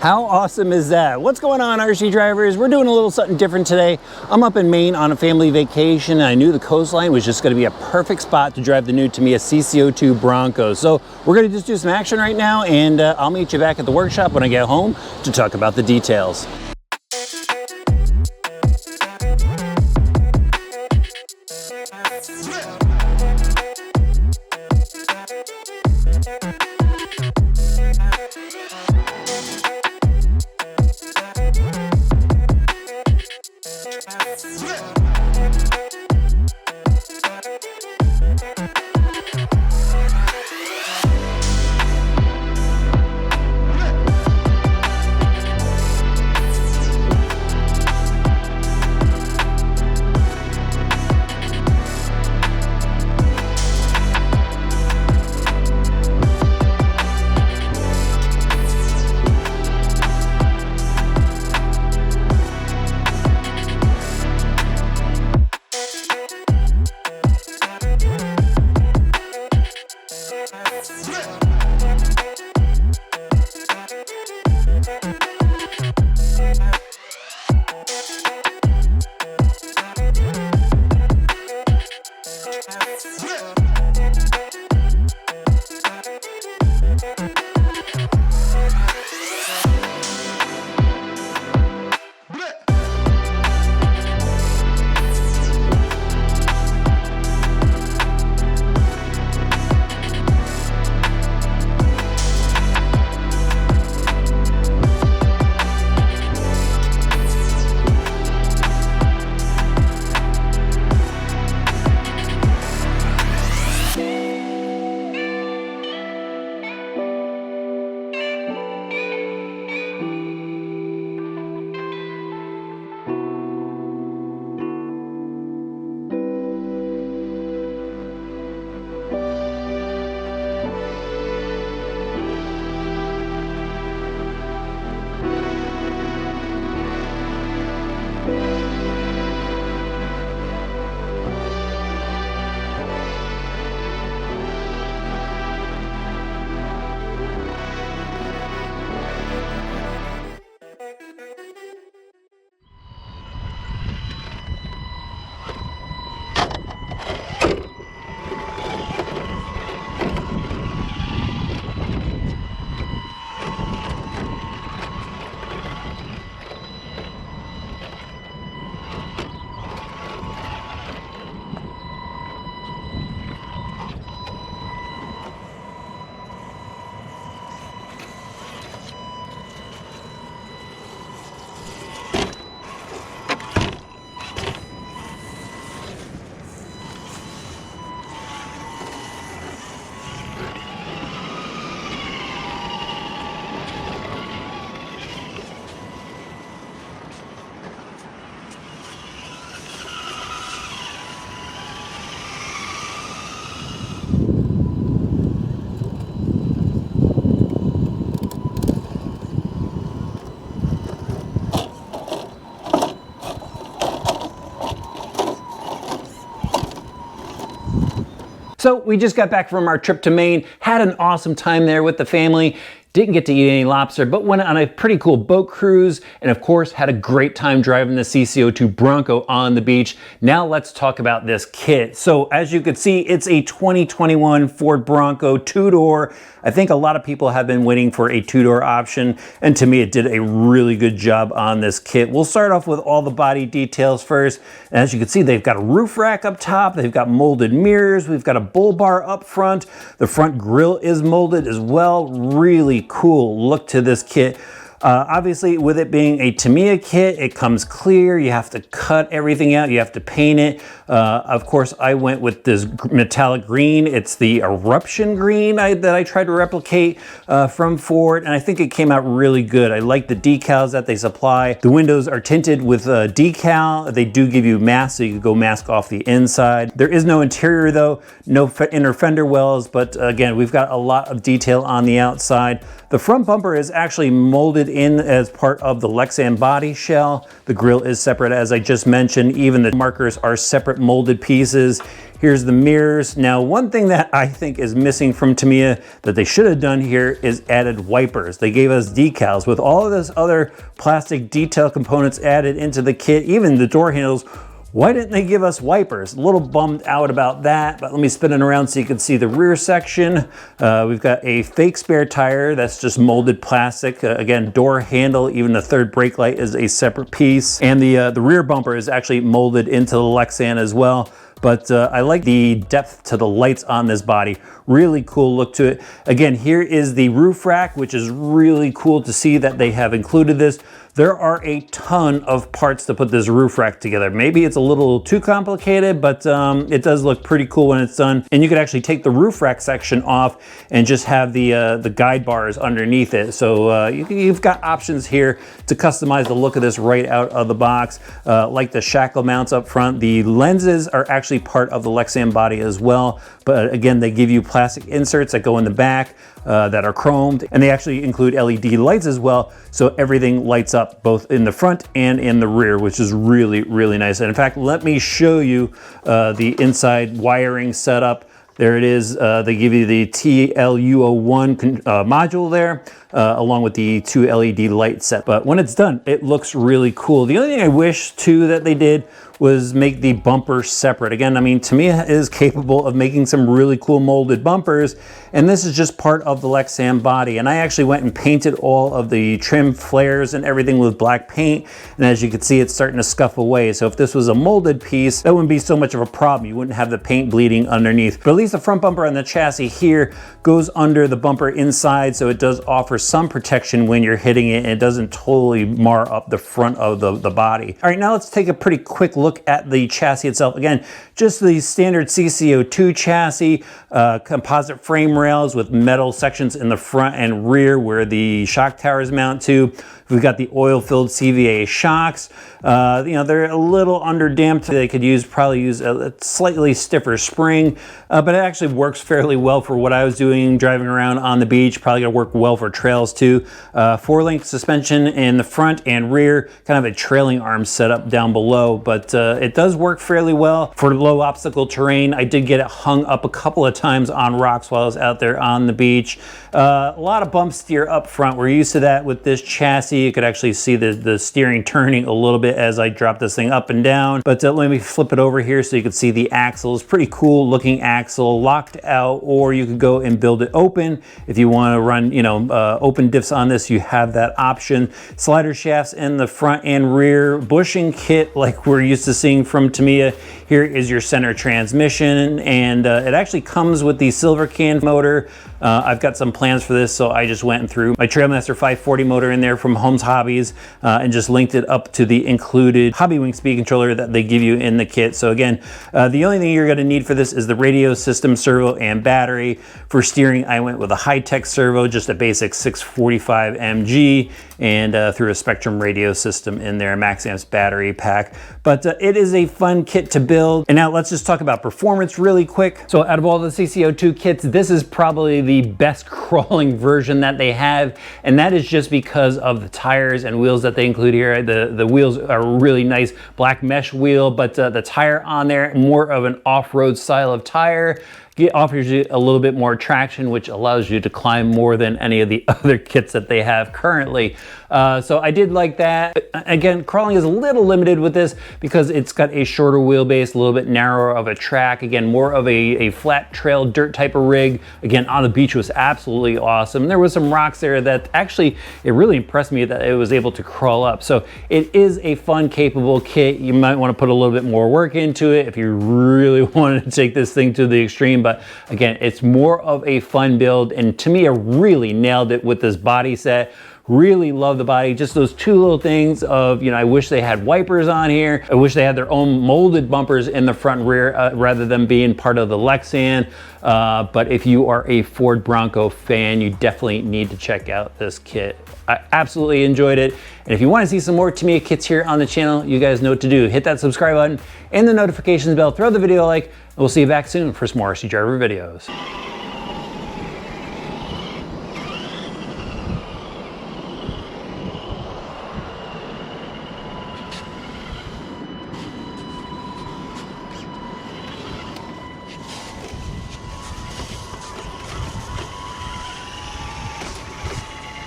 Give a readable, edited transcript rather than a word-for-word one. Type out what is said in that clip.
How awesome is that? What's going on, RC drivers? We're doing a little something different today. I'm up in Maine on a family vacation, and I knew the coastline was just gonna be a perfect spot to drive the new Tamiya CC02 Bronco. So we're gonna just do some action right now, and I'll meet you back at the workshop when I get home to talk about the details. So we just got back from our trip to Maine, had an awesome time there with the family. Didn't get to eat any lobster, but went on a pretty cool boat cruise, and of course had a great time driving the CC02 Bronco on the beach. Now let's talk about this kit. So as you can see, it's a 2021 Ford Bronco two-door. I think a lot of people have been waiting for a two-door option, and to me it did a really good job on this kit. We'll start off with all the body details first. And as you can see, they've got a roof rack up top, they've got molded mirrors, we've got a bull bar up front, the front grille is molded as well. Really cool look to this kit. Obviously, with it being a Tamiya kit, it comes clear. You have to cut everything out. You have to paint it. Of course, I went with this metallic green. It's the eruption green that I tried to replicate from Ford, and I think it came out really good. I like the decals that they supply. The windows are tinted with decal. They do give you masks, so you can go mask off the inside. There is no interior though, no inner fender wells, but again, we've got a lot of detail on the outside. The front bumper is actually molded molded in as part of the Lexan body shell. The grille is separate, as I just mentioned. Even the markers are separate molded pieces. Here's the mirrors. Now, one thing that I think is missing from Tamiya that they should have done here is added wipers. They gave us decals with all of this other plastic detail components added into the kit, even the door handles. Why didn't they give us wipers? A little bummed out about that, but let me spin it around so you can see the rear section. We've got a fake spare tire that's just molded plastic. Again, door handle, even the third brake light is a separate piece. And the rear bumper is actually molded into the Lexan as well. But I like the depth to the lights on this body. Really cool look to it. Again, here is the roof rack, which is really cool to see that they have included this. There are a ton of parts to put this roof rack together. Maybe it's a little too complicated, but it does look pretty cool when it's done. And you could actually take the roof rack section off and just have the guide bars underneath it. So you've got options here to customize the look of this right out of the box. Like the shackle mounts up front. The lenses are actually part of the Lexan body as well. But again, they give you plastic inserts that go in the back that are chromed, and they actually include LED lights as well, so everything lights up both in the front and in the rear, which is really, really nice. And in fact, let me show you the inside wiring setup. There it is. They give you the TLU01 module there, along with the 2 LED light set. But when it's done, it looks really cool. The only thing I wish too that they did was make the bumper separate. Again, I mean, Tamiya is capable of making some really cool molded bumpers, and this is just part of the Lexan body. And I actually went and painted all of the trim flares and everything with black paint, and as you can see, it's starting to scuff away. So if this was a molded piece, that wouldn't be so much of a problem. You wouldn't have the paint bleeding underneath. But at least the front bumper on the chassis here goes under the bumper inside, so it does offer some protection when you're hitting it, and it doesn't totally mar up the front of the body. All right, now let's take a pretty quick look at the chassis itself. Again, just the standard CC02 chassis, composite frame rails with metal sections in the front and rear where the shock towers mount to. We've got the oil-filled CVA shocks. You know, they're a little under-damped. They could probably use a slightly stiffer spring, but it actually works fairly well for what I was doing driving around on the beach. Probably gonna work well for trails too. 4-link suspension in the front and rear, kind of a trailing arm setup down below, but it does work fairly well for low obstacle terrain. I did get it hung up a couple of times on rocks while I was out there on the beach. A lot of bump steer up front. We're used to that with this chassis. You could actually see the steering turning a little bit as I drop this thing up and down. But let me flip it over here so you can see the axles. Pretty cool looking axle, locked out, or you could go and build it open. If you want to run, you know, open diffs on this, you have that option. Slider shafts in the front and rear. Bushing kit like we're used to seeing from Tamiya. Here is your center transmission, and it actually comes with the silver can motor. I've got some plans for this, so I just went and threw my Trailmaster 540 motor in there from Homes Hobbies and just linked it up to the included Hobbywing speed controller that they give you in the kit. So again, the only thing you're going to need for this is the radio system, servo, and battery. For steering, I went with a high-tech servo, just a basic 645 MG, and threw a Spectrum radio system in there, max amps battery pack. But it is a fun kit to build. And now let's just talk about performance really quick. So out of all the CC02 kits, this is probably the best crawling version that they have, and that is just because of the tires and wheels that they include here. The wheels are really nice black mesh wheel, but the tire on there, more of an off-road style of tire. It offers you a little bit more traction, which allows you to climb more than any of the other kits that they have currently. So I did like that. Again, crawling is a little limited with this because it's got a shorter wheelbase, a little bit narrower of a track. Again, more of a flat trail dirt type of rig. Again, on the beach was absolutely awesome. There was some rocks there that actually, it really impressed me that it was able to crawl up. So it is a fun, capable kit. You might want to put a little bit more work into it if you really wanted to take this thing to the extreme. But again, it's more of a fun build, and Tamiya really nailed it with this body set. Really love the body. Just those two little things of, you know, I wish they had wipers on here. I wish they had their own molded bumpers in the front and rear rather than being part of the Lexan. But if you are a Ford Bronco fan, you definitely need to check out this kit. I absolutely enjoyed it. And if you want to see some more Tamiya kits here on the channel, you guys know what to do. Hit that subscribe button and the notifications bell. Throw the video a like, and we'll see you back soon for some more RC Driver videos.